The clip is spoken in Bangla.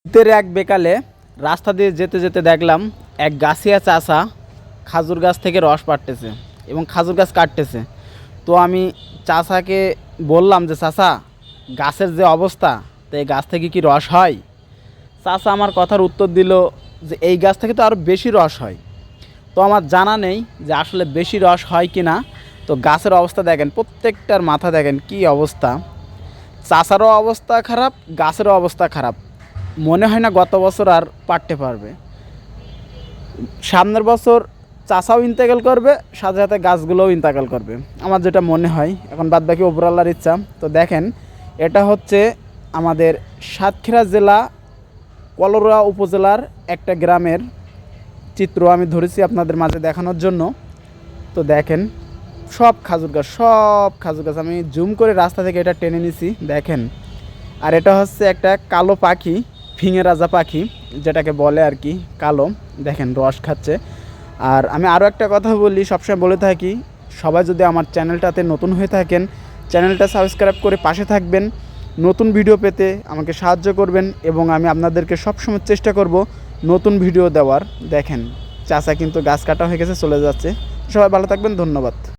শীতের এক বিকালে রাস্তা দিয়ে যেতে যেতে দেখলাম এক গাছিয়া চাচা খাজুর গাছ থেকে রস পাড়তেছে এবং খাজুর গাছ কাটতেছে। তো আমি চাচাকে বললাম যে চাচা, গাছের যে অবস্থা, তো এই গাছ থেকে কি রস হয়? চাচা আমার কথার উত্তর দিল যে এই গাছ থেকে তো আরও বেশি রস হয়। তো আমার জানা নেই যে আসলে বেশি রস হয় কি না। তো গাছের অবস্থা দেখেন, প্রত্যেকটার মাথা দেখেন কি অবস্থা। চাচারও অবস্থা খারাপ, গাছেরও অবস্থা খারাপ। মনে হয় না গত বছর আর পারতে পারবে। সামনের বছর চাষাও ইন্তেকাল করবে, সাথে সাথে গাছগুলোও ইন্তেকাল করবে, আমার যেটা মনে হয়। এখন বাদ বাকি উপরওয়ালার ইচ্ছা। তো দেখেন, এটা হচ্ছে আমাদের সাতক্ষীরা জেলা কলরা উপজেলার একটা গ্রামের চিত্র আমি ধরেছি আপনাদের মাঝে দেখানোর জন্য। তো দেখেন, সব খাজুর গাছ আমি জুম করে রাস্তা থেকে এটা টেনে নিছি, দেখেন। আর এটা হচ্ছে একটা কালো পাখি, ফিঙে রাজা পাখি যেটাকে বলে আর কি, কালো। দেখেন রস খাচ্ছে। আর আমি আরও একটা কথা বলি, সবসময় বলে থাকি, সবাই যদি আমার চ্যানেলটাতে নতুন হয়ে থাকেন, চ্যানেলটা সাবস্ক্রাইব করে পাশে থাকবেন, নতুন ভিডিও পেতে আমাকে সাহায্য করবেন এবং আমি আপনাদেরকে সবসময় চেষ্টা করব নতুন ভিডিও দেওয়ার। দেখেন চাচা কিন্তু গাছ কাটা হয়ে গেছে, চলে যাচ্ছে। সবাই ভালো থাকবেন, ধন্যবাদ।